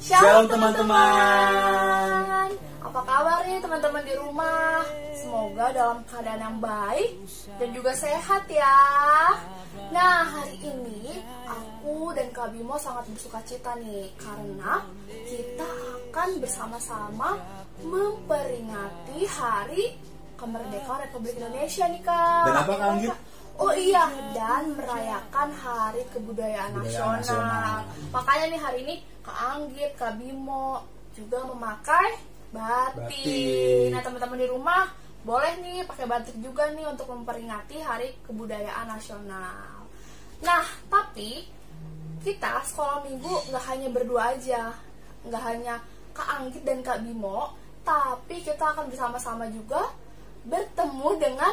Shalom teman-teman. Apa kabar nih teman-teman di rumah? Semoga dalam keadaan yang baik dan juga sehat ya. Nah, hari ini aku dan Kak Bimo sangat bersuka cita nih, karena kita akan bersama-sama memperingati Hari Kemerdekaan Republik Indonesia nih Kak. Dan apa Kak Anggit? Oh iya, dan merayakan Hari Kebudayaan Nasional. Makanya nih hari ini Kak Anggit, Kak Bimo juga memakai batik. Nah teman-teman di rumah boleh nih pakai batik juga nih untuk memperingati Hari Kebudayaan Nasional. Nah tapi kita sekolah minggu nggak hanya berdua aja, nggak hanya Kak Anggit dan Kak Bimo, tapi kita akan bersama-sama juga bertemu dengan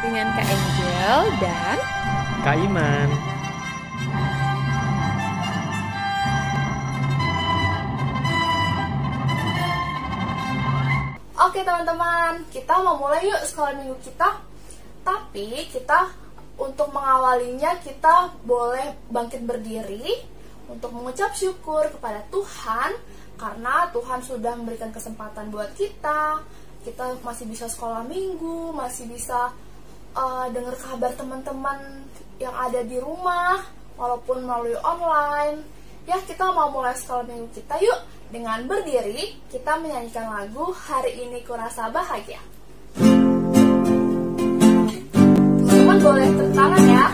Kak Angel dan Kak Iman. Oke teman-teman, kita mau mulai yuk sekolah minggu kita. Tapi kita untuk mengawalinya kita boleh bangkit berdiri untuk mengucap syukur kepada Tuhan, karena Tuhan sudah memberikan kesempatan buat kita. Kita masih bisa sekolah minggu, masih bisa dengar kabar teman-teman yang ada di rumah walaupun melalui online. Ya, kita mau mulai sekolah minggu kita yuk dengan berdiri. Kita menyanyikan lagu Hari Ini Kurasa Bahagia. Teman boleh tepuk tangan ya.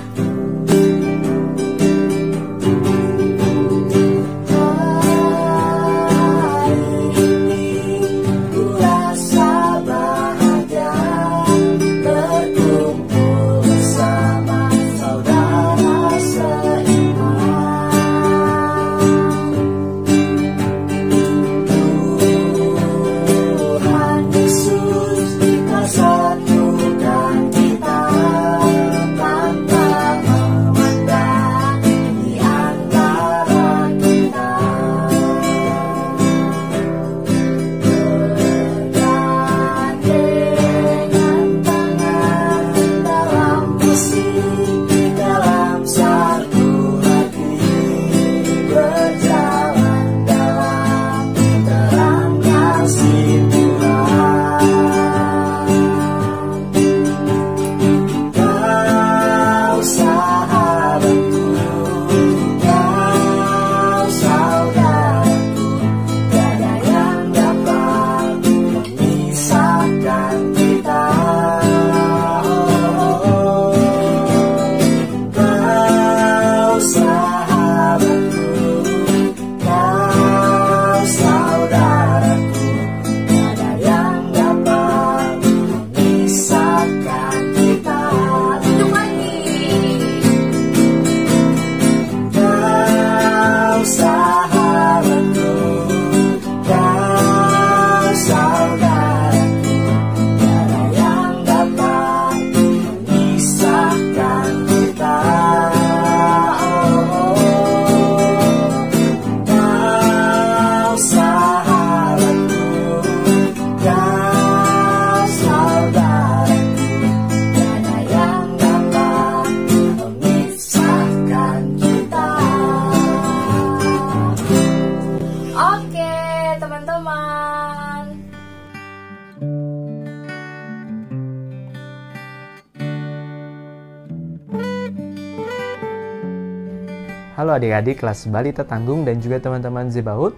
Halo adik-adik kelas Balita Tanggung dan juga teman-teman Zebaut.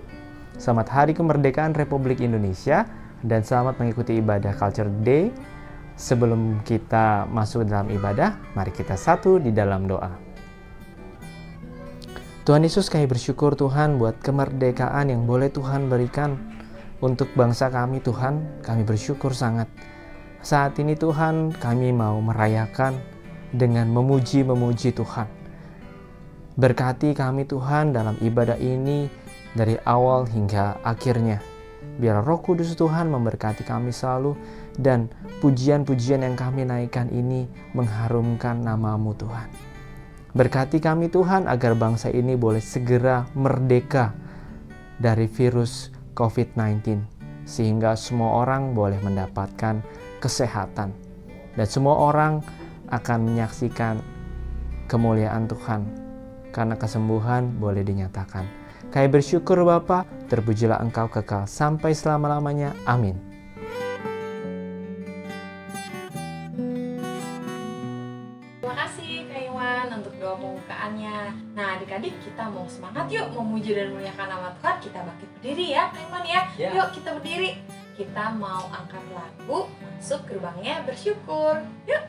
Selamat Hari Kemerdekaan Republik Indonesia dan selamat mengikuti ibadah Culture Day. Sebelum kita masuk dalam ibadah, mari kita satu di dalam doa. Tuhan Yesus, kami bersyukur Tuhan buat kemerdekaan yang boleh Tuhan berikan untuk bangsa kami Tuhan. Kami bersyukur sangat. Saat ini Tuhan kami mau merayakan dengan memuji-memuji Tuhan. Berkati kami Tuhan dalam ibadah ini dari awal hingga akhirnya. Biar Roh Kudus Tuhan memberkati kami selalu dan pujian-pujian yang kami naikkan ini mengharumkan nama-Mu Tuhan. Berkati kami Tuhan agar bangsa ini boleh segera merdeka dari virus COVID-19 sehingga semua orang boleh mendapatkan kesehatan dan semua orang akan menyaksikan kemuliaan Tuhan karena kesembuhan boleh dinyatakan. Kami bersyukur Bapa, terpujilah Engkau kekal sampai selama-lamanya. Amin. Terima kasih Kak Iwan untuk doa pembukaannya. Nah adik-adik, kita mau semangat yuk memuji dan memuliakan nama Tuhan. Kita bangkit berdiri ya Kak Iwan ya. Yuk kita berdiri. Kita mau angkat lagu Masuk Gerbangnya Bersyukur. Yuk.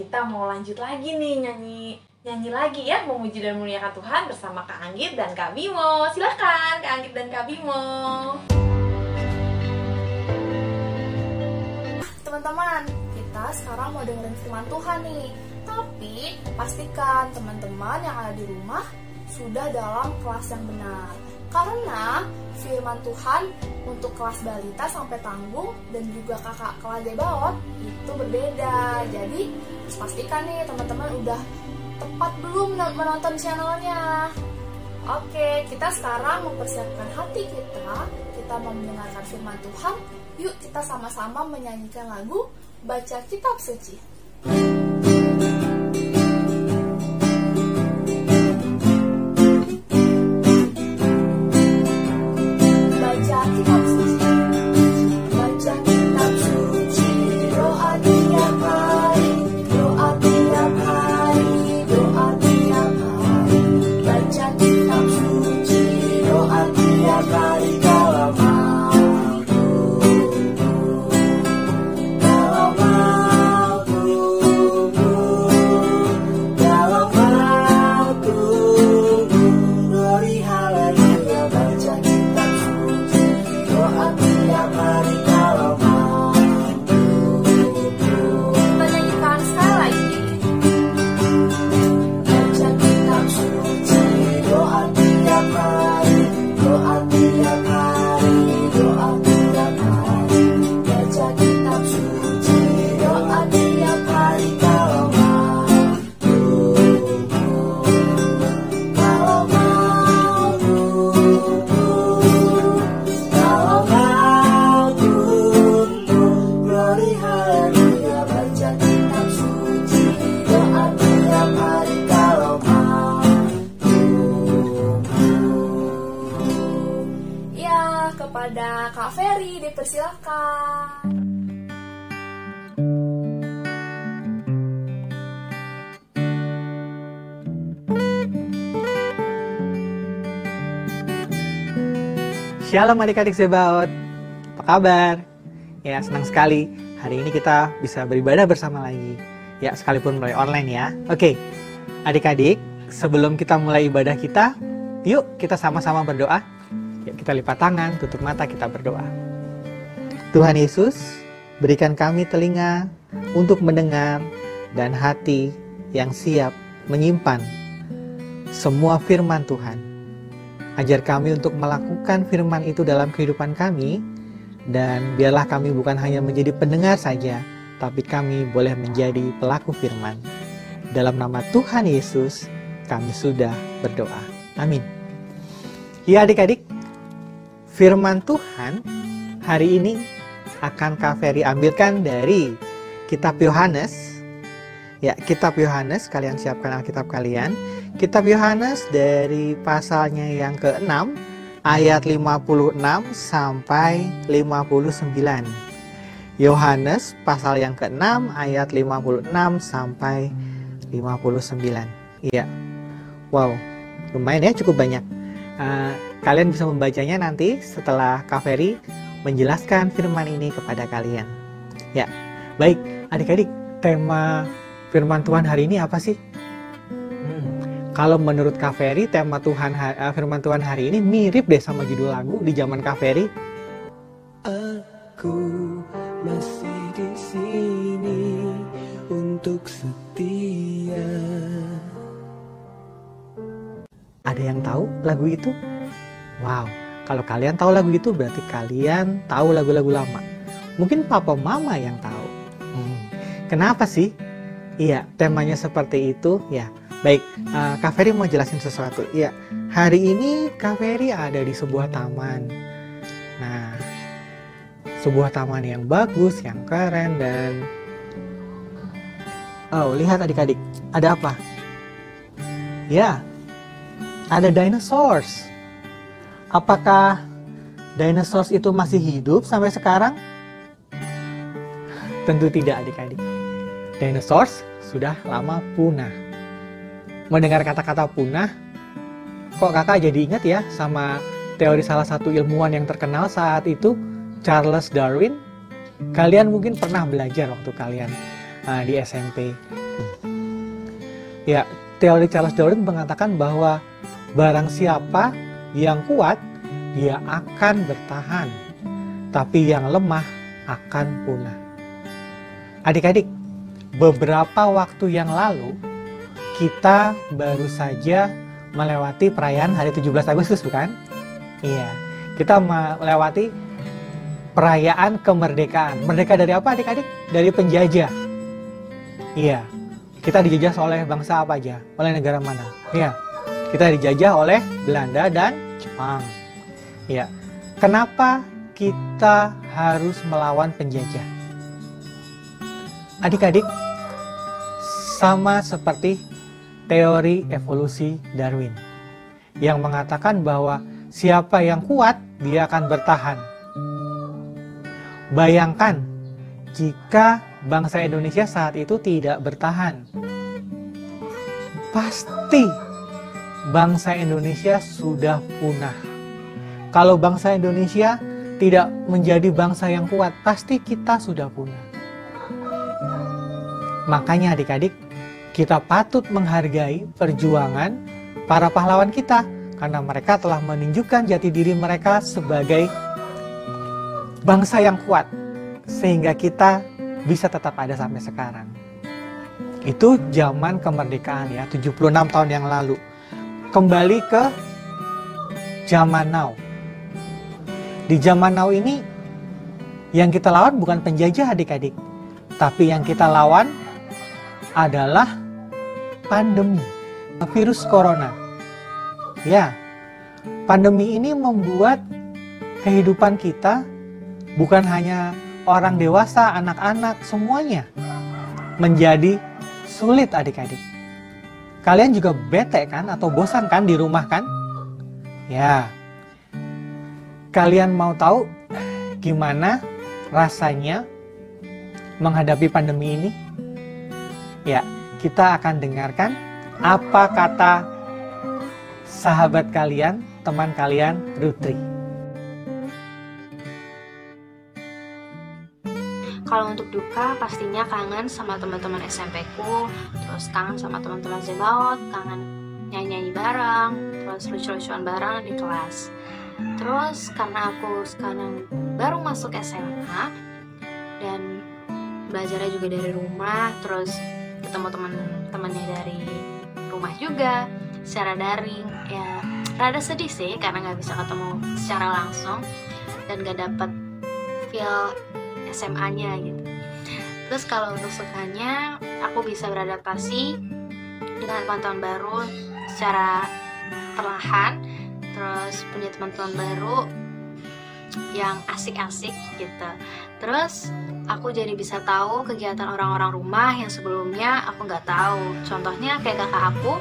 Kita mau lanjut lagi nih nyanyi lagi ya, memuji dan memuliakan Tuhan bersama Kak Anggit dan Kak Bimo. Silakan Kak Anggit dan Kak Bimo. Teman-teman, kita sekarang mau dengerin firman Tuhan nih. Tapi pastikan teman-teman yang ada di rumah sudah dalam kelas yang benar. Karena firman Tuhan untuk kelas balita sampai tanggung dan juga kakak kelas debaot itu berbeda. Jadi pastikan nih teman-teman udah tepat belum menonton channelnya. Oke, kita sekarang mempersiapkan hati kita mau mendengarkan firman Tuhan. Yuk kita sama-sama menyanyikan lagu Baca Kitab Suci. Dalam Kak Ferry, dipersilakan. Shalom adik-adik Zebaot, apa kabar? Ya, senang sekali hari ini kita bisa beribadah bersama lagi. Ya, sekalipun mulai online ya. Oke, adik-adik, sebelum kita mulai ibadah kita, yuk kita sama-sama berdoa. Yuk kita lipat tangan, tutup mata, kita berdoa. Tuhan Yesus, berikan kami telinga untuk mendengar dan hati yang siap menyimpan semua firman Tuhan. Ajar kami untuk melakukan firman itu dalam kehidupan kami, dan biarlah kami bukan hanya menjadi pendengar saja, tapi kami boleh menjadi pelaku firman. Dalam nama Tuhan Yesus, kami sudah berdoa. Amin. Ya adik-adik, firman Tuhan hari ini akan Kak Ferry ambilkan dari Kitab Yohanes. Ya, Kitab Yohanes, kalian siapkan Alkitab kalian. Kitab Yohanes dari pasalnya yang ke-6, ayat 56 sampai 59. Yohanes pasal yang ke-6, ayat 56 sampai 59. Iya. Wow, lumayan ya, cukup banyak. Kalian bisa membacanya nanti setelah Kak Ferry menjelaskan firman ini kepada kalian. Ya, baik adik-adik, tema firman Tuhan hari ini apa sih? Kalau menurut Kak Ferry, tema firman Tuhan hari ini mirip deh sama judul lagu di zaman Kak Ferry. Aku masih di sini untuk setia. Ada yang tahu lagu itu? Wow, kalau kalian tahu lagu itu berarti kalian tahu lagu-lagu lama. Mungkin papa mama yang tahu. Kenapa sih? Iya, temanya seperti itu ya. Baik, Kak Ferry mau jelasin sesuatu. Ya, hari ini Kak Ferry ada di sebuah taman. Nah, sebuah taman yang bagus, yang keren, dan oh, lihat adik-adik, ada apa? Ya, ada dinosaurs. Apakah dinosaurs itu masih hidup sampai sekarang? Tentu tidak adik-adik. Dinosaurs sudah lama punah. Mendengar kata-kata punah, kok kakak jadi ingat ya sama teori salah satu ilmuwan yang terkenal saat itu, Charles Darwin? Kalian mungkin pernah belajar waktu kalian di SMP. Ya, teori Charles Darwin mengatakan bahwa barang siapa yang kuat, dia akan bertahan, tapi yang lemah akan punah. Adik-adik, beberapa waktu yang lalu, kita baru saja melewati perayaan hari 17 Agustus, bukan? Iya, kita melewati perayaan kemerdekaan. Merdeka dari apa adik-adik? Dari penjajah. Iya, kita dijajah oleh bangsa apa aja? Oleh negara mana? Iya, kita dijajah oleh Belanda dan Jepang. Iya, kenapa kita harus melawan penjajah? Adik-adik, sama seperti teori evolusi Darwin yang mengatakan bahwa siapa yang kuat, dia akan bertahan. Bayangkan jika bangsa Indonesia saat itu tidak bertahan. Pasti bangsa Indonesia sudah punah. Kalau bangsa Indonesia tidak menjadi bangsa yang kuat, pasti kita sudah punah. Makanya adik-adik, kita patut menghargai perjuangan para pahlawan kita, karena mereka telah menunjukkan jati diri mereka sebagai bangsa yang kuat, sehingga kita bisa tetap ada sampai sekarang. Itu zaman kemerdekaan ya, 76 tahun yang lalu. Kembali ke zaman now. Di zaman now ini, yang kita lawan bukan penjajah adik-adik, tapi yang kita lawan adalah pandemi, virus corona. Ya, pandemi ini membuat kehidupan kita, bukan hanya orang dewasa, anak-anak, semuanya menjadi sulit adik-adik. Kalian juga bete kan atau bosan kan di rumah kan? Ya, kalian mau tahu gimana rasanya menghadapi pandemi ini? Ya, kita akan dengarkan apa kata sahabat kalian, teman kalian, Rutri. Kalau untuk duka pastinya kangen sama teman-teman SMP-ku, terus kangen sama teman-teman Zebaot, kangen nyanyi-nyanyi bareng, terus lucu-lucuan bareng di kelas. Terus karena aku sekarang baru masuk SMA dan belajarnya juga dari rumah, terus ketemu teman-temannya dari rumah juga secara daring, ya rada sedih sih karena nggak bisa ketemu secara langsung dan nggak dapet feel SMA-nya gitu. Terus kalau untuk sukanya, aku bisa beradaptasi dengan teman-teman baru secara perlahan, terus punya teman-teman baru yang asik-asik gitu. Terus aku jadi bisa tahu kegiatan orang-orang rumah yang sebelumnya aku nggak tahu. Contohnya kayak kakak aku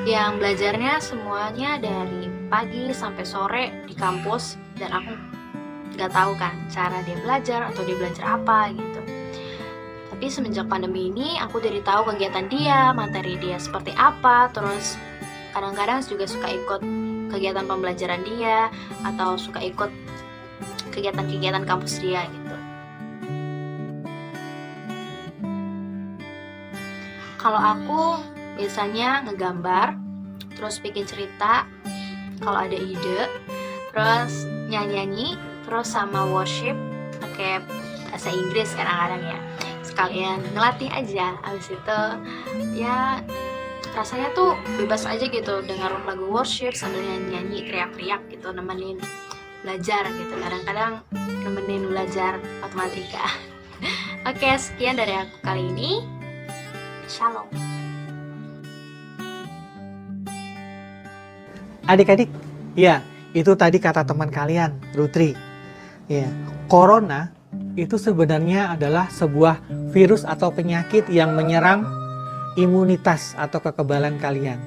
yang belajarnya semuanya dari pagi sampai sore di kampus, dan aku nggak tahu kan cara dia belajar atau dia belajar apa gitu. Tapi semenjak pandemi ini aku jadi tahu kegiatan dia, materi dia seperti apa. Terus kadang-kadang juga suka ikut kegiatan pembelajaran dia atau suka ikut kegiatan-kegiatan kampus dia gitu. Kalau aku biasanya ngegambar, terus bikin cerita kalau ada ide, terus nyanyi-nyanyi, terus sama worship pakai bahasa Inggris kadang-kadang ya, sekalian ngelatih aja. Abis itu ya rasanya tuh bebas aja gitu, dengar lagu worship sambil nyanyi-nyanyi, teriak-teriak gitu, nemenin belajar gitu, kadang-kadang nemenin belajar matematika. Oke, sekian dari aku kali ini. Shalom. Adik-adik, ya itu tadi kata teman kalian, Rutri. Ya, corona itu sebenarnya adalah sebuah virus atau penyakit yang menyerang imunitas atau kekebalan kalian.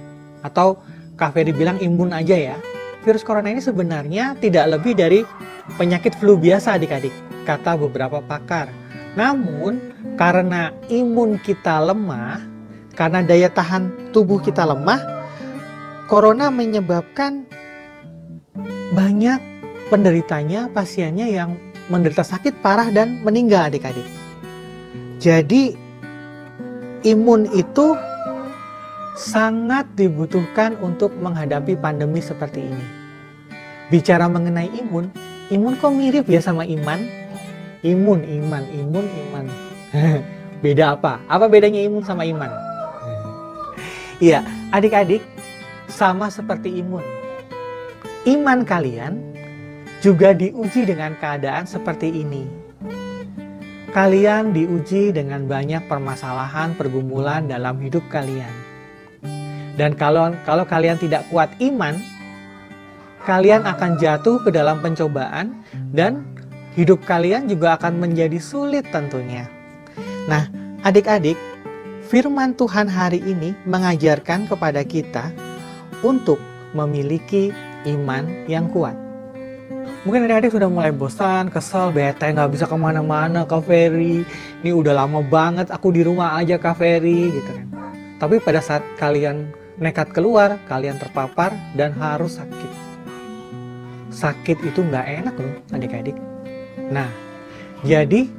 Atau Kak Ferry bilang imun aja ya. Virus corona ini sebenarnya tidak lebih dari penyakit flu biasa adik-adik, kata beberapa pakar. Namun karena imun kita lemah, karena daya tahan tubuh kita lemah, corona menyebabkan banyak penderitanya, pasiennya yang menderita sakit parah dan meninggal adik-adik. Jadi imun itu sangat dibutuhkan untuk menghadapi pandemi seperti ini. Bicara mengenai imun kok mirip ya sama iman? Imun. Beda apa? Apa bedanya imun sama iman? Iya, adik-adik, sama seperti imun. Iman kalian juga diuji dengan keadaan seperti ini. Kalian diuji dengan banyak permasalahan, pergumulan dalam hidup kalian. Dan kalau kalian tidak kuat iman, kalian akan jatuh ke dalam pencobaan dan hidup kalian juga akan menjadi sulit tentunya. Nah, adik-adik, firman Tuhan hari ini mengajarkan kepada kita untuk memiliki iman yang kuat. Mungkin adik-adik sudah mulai bosan, kesel, bete, nggak bisa kemana-mana Kak Ferry. Ini udah lama banget aku di rumah aja Kak Ferry gitu kan. Tapi pada saat kalian nekat keluar, kalian terpapar dan harus sakit. Sakit itu nggak enak loh adik-adik. Nah, jadi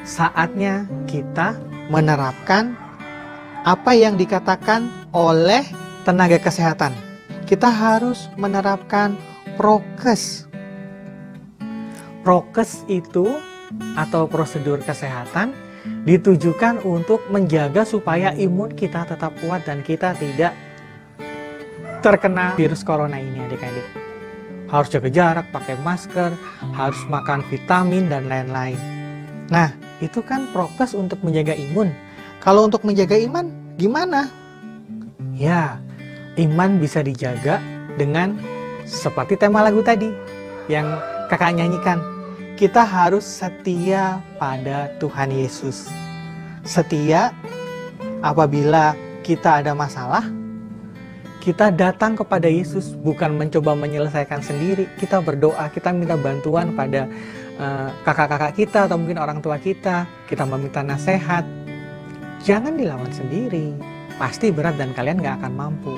saatnya kita menerapkan apa yang dikatakan oleh tenaga kesehatan. Kita harus menerapkan prokes. Prokes itu atau prosedur kesehatan ditujukan untuk menjaga supaya imun kita tetap kuat dan kita tidak terkena virus corona ini adik-adik. Harus jaga jarak, pakai masker, harus makan vitamin dan lain-lain. Nah, itu kan prokes untuk menjaga imun. Kalau untuk menjaga iman, gimana? Ya, iman bisa dijaga dengan seperti tema lagu tadi yang kakak nyanyikan. Kita harus setia pada Tuhan Yesus. Setia apabila kita ada masalah, kita datang kepada Yesus, bukan mencoba menyelesaikan sendiri. Kita berdoa, kita minta bantuan pada kakak-kakak kita atau mungkin orang tua kita meminta nasihat, jangan dilawan sendiri. Pasti berat dan kalian gak akan mampu.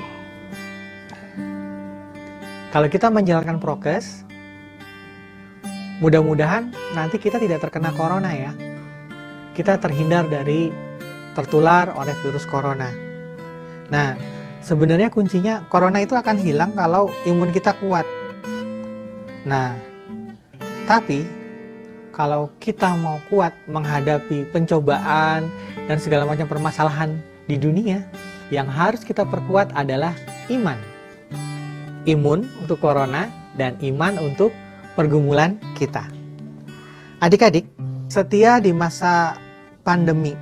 Kalau kita menjalankan prokes, mudah-mudahan nanti kita tidak terkena corona ya. Kita terhindar dari tertular oleh virus corona. Nah, sebenarnya kuncinya corona itu akan hilang kalau imun kita kuat. Nah, tapi kalau kita mau kuat menghadapi pencobaan dan segala macam permasalahan di dunia, yang harus kita perkuat adalah iman. Imun untuk corona dan iman untuk pergumulan kita. Adik-adik, setia di masa pandemi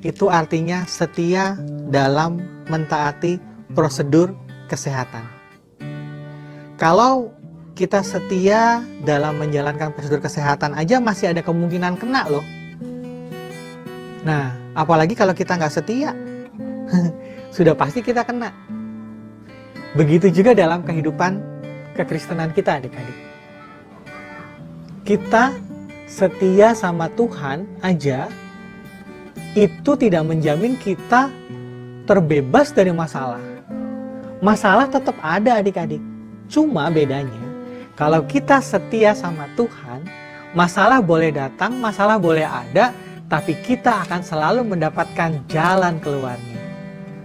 itu artinya setia dalam mentaati prosedur kesehatan. Kalau kita setia dalam menjalankan prosedur kesehatan aja masih ada kemungkinan kena loh. Nah, apalagi kalau kita nggak setia, sudah pasti kita kena. Begitu juga dalam kehidupan kekristenan kita, adik-adik. Kita setia sama Tuhan aja, itu tidak menjamin kita terbebas dari masalah. Masalah tetap ada, adik-adik. Cuma bedanya, kalau kita setia sama Tuhan, masalah boleh datang, masalah boleh ada, tapi kita akan selalu mendapatkan jalan keluarnya.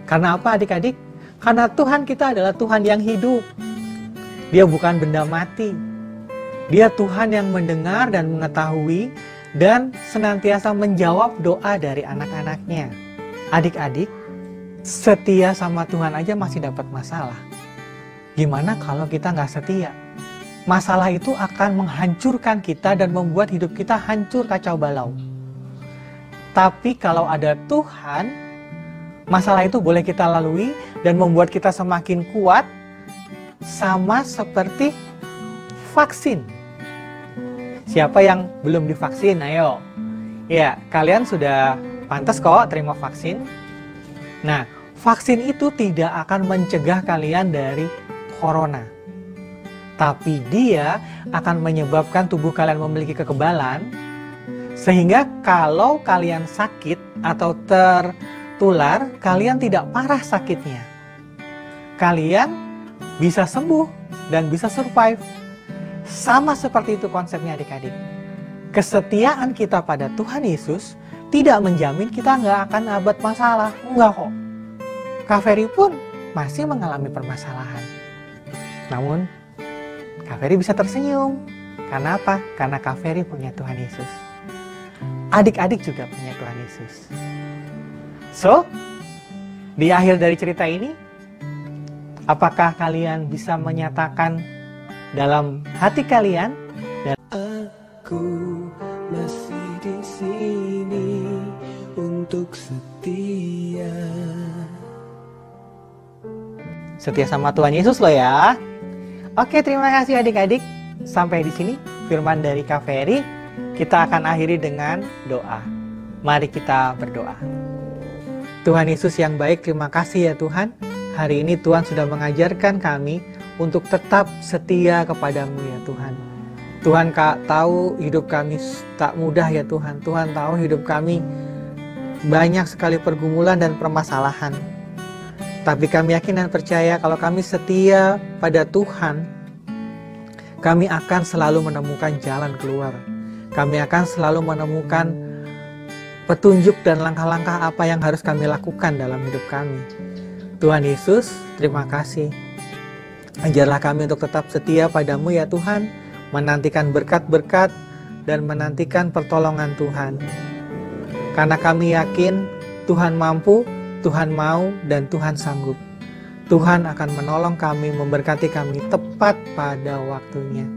Karena apa, adik-adik? Karena Tuhan kita adalah Tuhan yang hidup. Dia bukan benda mati. Dia Tuhan yang mendengar dan mengetahui dan senantiasa menjawab doa dari anak-anaknya. Adik-adik, setia sama Tuhan aja masih dapat masalah. Gimana kalau kita nggak setia? Masalah itu akan menghancurkan kita dan membuat hidup kita hancur kacau balau. Tapi kalau ada Tuhan, masalah itu boleh kita lalui dan membuat kita semakin kuat, sama seperti vaksin. Siapa yang belum divaksin? Ayo. Ya, kalian sudah pantas kok terima vaksin. Nah, vaksin itu tidak akan mencegah kalian dari corona. Tapi dia akan menyebabkan tubuh kalian memiliki kekebalan, sehingga kalau kalian sakit atau tertular, kalian tidak parah sakitnya. Kalian bisa sembuh dan bisa survive. Sama seperti itu konsepnya, adik-adik. Kesetiaan kita pada Tuhan Yesus tidak menjamin kita nggak akan dapat masalah. Enggak kok. Kak Ferry pun masih mengalami permasalahan. Namun, Kak Ferry bisa tersenyum. Karena apa? Karena Kak Ferry punya Tuhan Yesus. Adik-adik juga punya Tuhan Yesus. So, di akhir dari cerita ini, apakah kalian bisa menyatakan dalam hati kalian? Aku masih di sini untuk setia. Setia sama Tuhan Yesus loh ya. Oke, terima kasih adik-adik. Sampai di sini firman dari Kak Ferry. Kita akan akhiri dengan doa. Mari kita berdoa. Tuhan Yesus yang baik, terima kasih ya Tuhan. Hari ini Tuhan sudah mengajarkan kami untuk tetap setia kepadamu ya Tuhan. Tuhan tahu hidup kami tak mudah ya Tuhan. Tuhan tahu hidup kami banyak sekali pergumulan dan permasalahan. Tapi kami yakin dan percaya kalau kami setia pada Tuhan, kami akan selalu menemukan jalan keluar. Kami akan selalu menemukan petunjuk dan langkah-langkah apa yang harus kami lakukan dalam hidup kami. Tuhan Yesus, terima kasih. Ajarlah kami untuk tetap setia padamu ya Tuhan, menantikan berkat-berkat dan menantikan pertolongan Tuhan. Karena kami yakin Tuhan mampu, Tuhan mau, dan Tuhan sanggup. Tuhan akan menolong kami, memberkati kami tepat pada waktunya.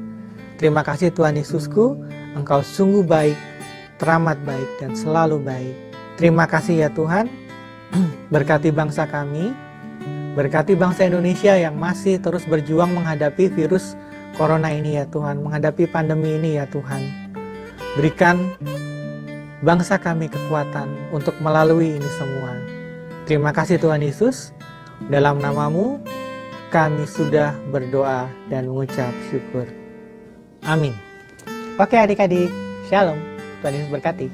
Terima kasih Tuhan Yesusku, Engkau sungguh baik, teramat baik, dan selalu baik. Terima kasih ya Tuhan, berkati bangsa kami, berkati bangsa Indonesia yang masih terus berjuang menghadapi virus corona ini ya Tuhan, menghadapi pandemi ini ya Tuhan. Berikan bangsa kami kekuatan untuk melalui ini semua. Terima kasih Tuhan Yesus, dalam namamu kami sudah berdoa dan mengucap syukur. Amin. Oke adik-adik, Shalom. Tuhan Yesus berkati.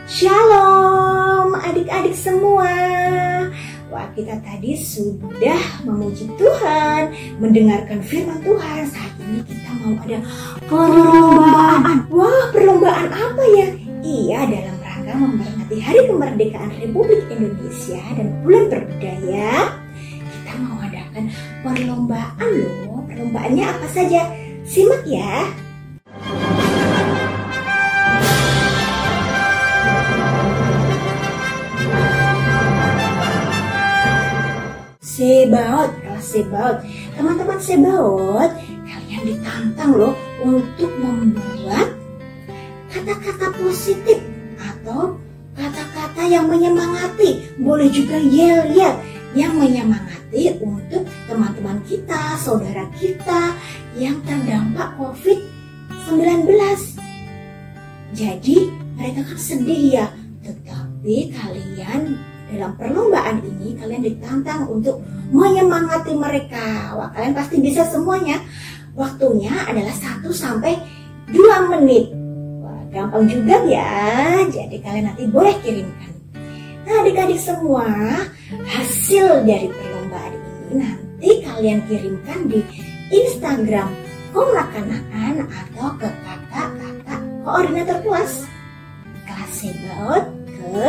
Shalom adik-adik semua. Wah, kita tadi sudah memuji Tuhan, mendengarkan firman Tuhan. Saat ini kita mau ada perlombaan. Wah, perlombaan apa ya? Iya, dalam rangka memperingati Hari Kemerdekaan Republik Indonesia dan Bulan Berbudaya, kita mau adakan perlombaan loh. Perlombaannya apa saja? Simak ya. Sebaot, kelas Sebaot. Teman-teman Sebaot, kalian ditantang loh untuk membuat kata-kata positif atau kata-kata yang menyemangati. Boleh juga yel-yel yang menyemangati untuk teman-teman kita, saudara kita yang terdampak COVID-19. Jadi mereka kan sedih ya, tetapi kalian dalam perlombaan ini kalian ditantang untuk menyemangati mereka. Wah, kalian pasti bisa semuanya. Waktunya adalah 1 sampai 2 menit. Wah, gampang juga ya. Jadi kalian nanti boleh kirimkan. Nah, adik-adik semua, hasil dari perlombaan ini nanti kalian kirimkan di Instagram Komnak Kanaan atau ke kakak-kakak koordinator kelas Sebaot ke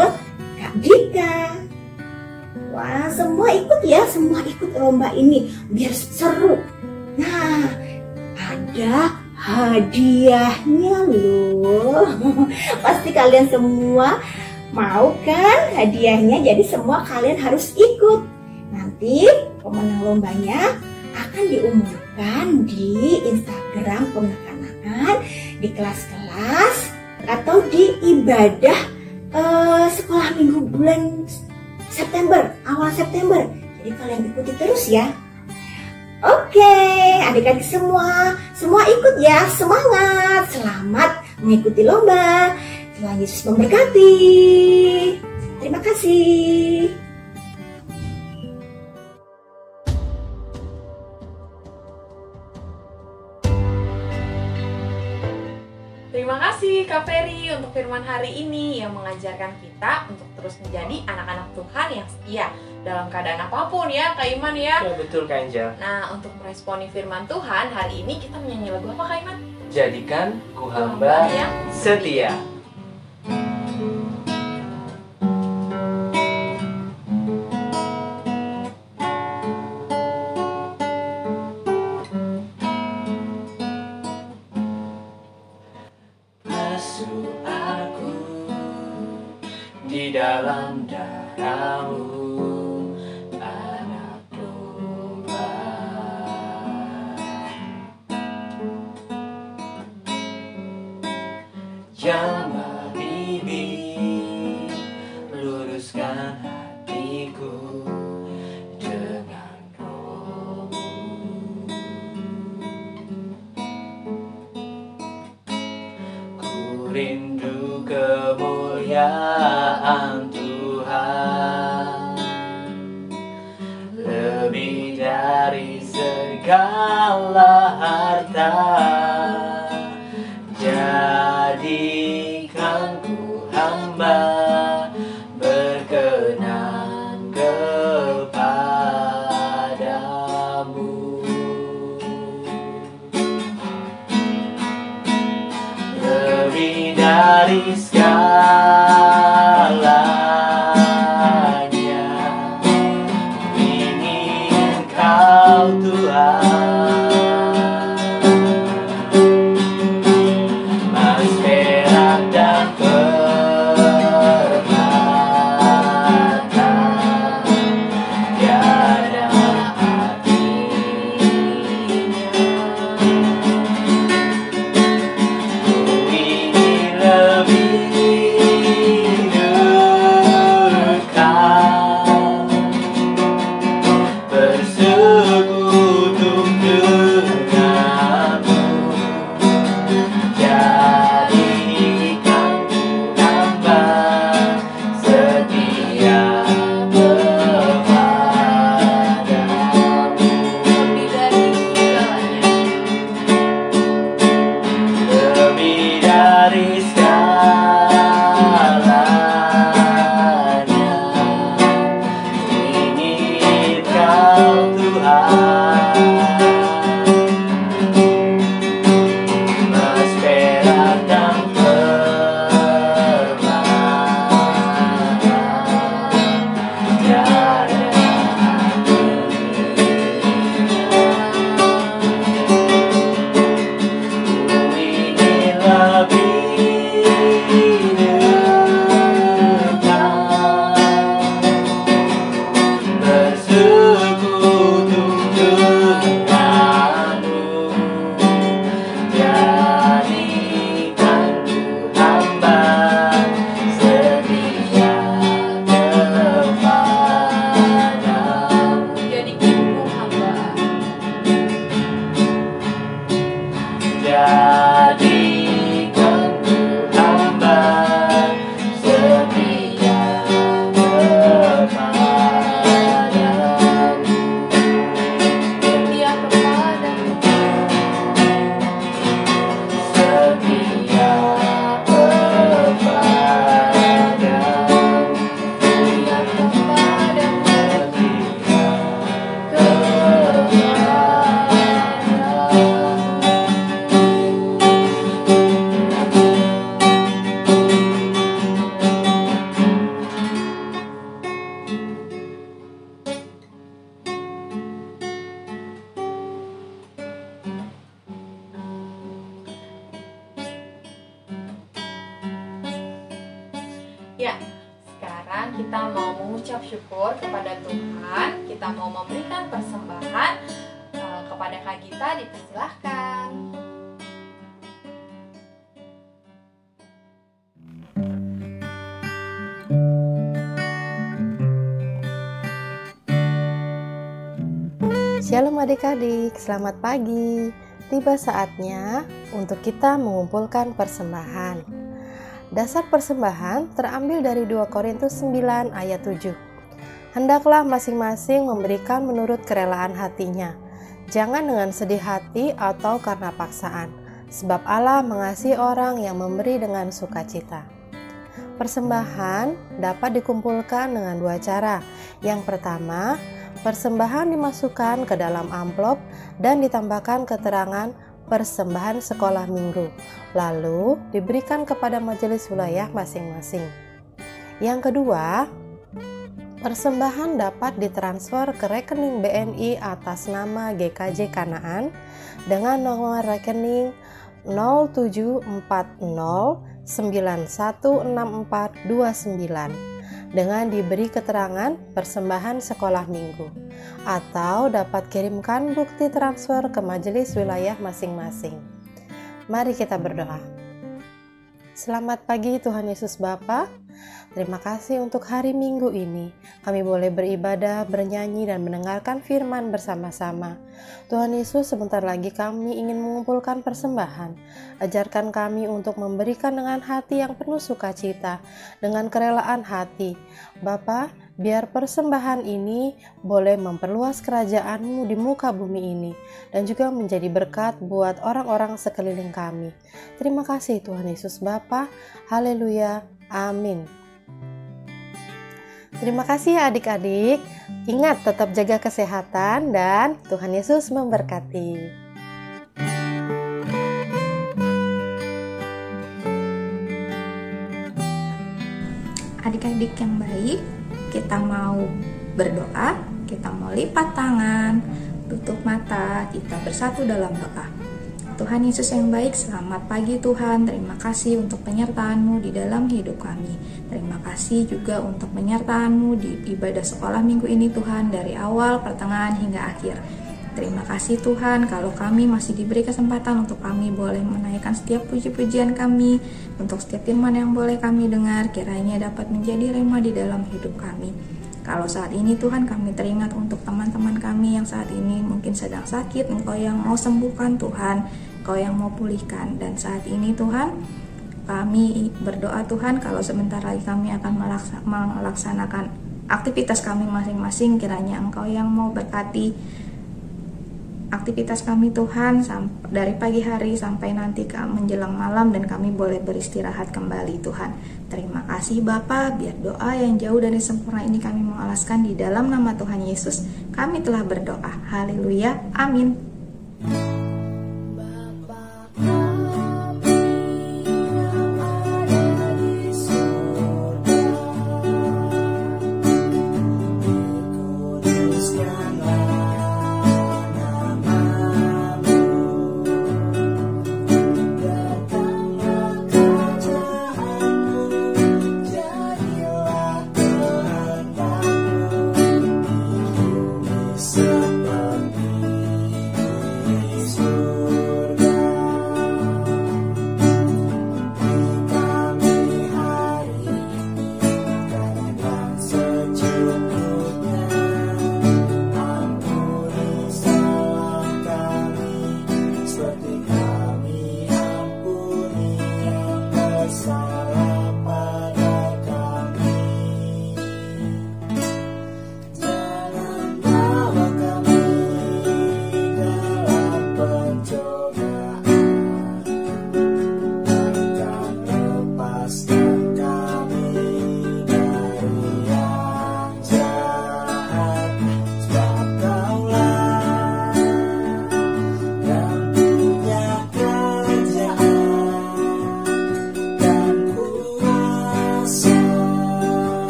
Kak Dika. Wah, semua ikut ya, semua ikut lomba ini biar seru. Nah, ada hadiahnya loh. Pasti kalian semua mau kan hadiahnya, jadi semua kalian harus ikut. Nanti pemenang lombanya akan diumumkan di Instagram Komnak-Kanaan, di kelas-kelas atau di ibadah sekolah minggu bulan September, awal September. Jadi kalian ikuti terus ya. Oke, adik-adik semua ikut ya. Semangat, selamat mengikuti lomba. Tuhan Yesus memberkati. Terima kasih. Terima kasih Kak Ferry untuk firman hari ini yang mengajarkan kita untuk terus menjadi anak-anak Tuhan yang setia dalam keadaan apapun ya Kak Iman ya. Ya betul Kak Angel. Nah, untuk meresponi firman Tuhan hari ini kita menyanyi lagu apa Kak Iman? Jadikan ku hamba yang setia. Di dalam darahmu anak domba, jamah bibir, luruskan hatiku dengan rohmu. Ku rindu kemuliaan Tuhan lebih dari segala harta. Jadikan ku hamba berkenan kepadamu, lebih dari segalanya. Ingin Kau Tuhan, emas, perak, dan permata, tiada artinya. Ku ingin lebih jadikan ku hamba setia kepadamu, Setia kepadamu, setia kepadamu, setia kepadamu, Ya, sekarang kita mau mengucap syukur kepada Tuhan. Kita mau memberikan persembahan kepada Kak Gita. Dipersilahkan. Shalom adik-adik, selamat pagi. Tiba saatnya untuk kita mengumpulkan persembahan. Dasar persembahan terambil dari 2 Korintus 9 ayat 7. Hendaklah masing-masing memberikan menurut kerelaan hatinya, jangan dengan sedih hati atau karena paksaan, sebab Allah mengasihi orang yang memberi dengan sukacita. Persembahan dapat dikumpulkan dengan 2 cara. Yang pertama, persembahan dimasukkan ke dalam amplop dan ditambahkan keterangan persembahan sekolah minggu, lalu diberikan kepada majelis wilayah masing-masing. Yang kedua, persembahan dapat ditransfer ke rekening BNI atas nama GKJ Kanaan dengan nomor rekening 0740916429 dengan diberi keterangan persembahan sekolah minggu, atau dapat kirimkan bukti transfer ke majelis wilayah masing-masing. Mari kita berdoa. Selamat pagi Tuhan Yesus Bapa. Terima kasih untuk hari Minggu ini. Kami boleh beribadah, bernyanyi, dan mendengarkan firman bersama-sama. Tuhan Yesus, sebentar lagi kami ingin mengumpulkan persembahan. Ajarkan kami untuk memberikan dengan hati yang penuh sukacita, dengan kerelaan hati. Bapa, biar persembahan ini boleh memperluas kerajaan-Mu di muka bumi ini, dan juga menjadi berkat buat orang-orang sekeliling kami. Terima kasih Tuhan Yesus Bapa. Haleluya. Amin. Terima kasih ya adik-adik. Ingat tetap jaga kesehatan dan Tuhan Yesus memberkati. Adik-adik yang baik, kita mau berdoa, kita mau lipat tangan, tutup mata, kita bersatu dalam doa. Tuhan Yesus yang baik, selamat pagi Tuhan. Terima kasih untuk penyertaan-Mu di dalam hidup kami. Terima kasih juga untuk penyertaan-Mu di ibadah sekolah minggu ini Tuhan, dari awal, pertengahan, hingga akhir. Terima kasih Tuhan kalau kami masih diberi kesempatan untuk kami boleh menaikkan setiap puji-pujian kami, untuk setiap firman yang boleh kami dengar, kiranya dapat menjadi rema di dalam hidup kami. Kalau saat ini Tuhan, kami teringat untuk teman-teman kami yang saat ini mungkin sedang sakit, Engkau yang mau sembuhkan Tuhan, Engkau yang mau pulihkan. Dan saat ini Tuhan, kami berdoa Tuhan, kalau sebentar lagi kami akan melaksanakan aktivitas kami masing-masing, kiranya Engkau yang mau berkati aktivitas kami Tuhan, dari pagi hari sampai nanti menjelang malam, dan kami boleh beristirahat kembali Tuhan. Terima kasih Bapa, biar doa yang jauh dari sempurna ini kami mau alaskan di dalam nama Tuhan Yesus. Kami telah berdoa. Haleluya. Amin.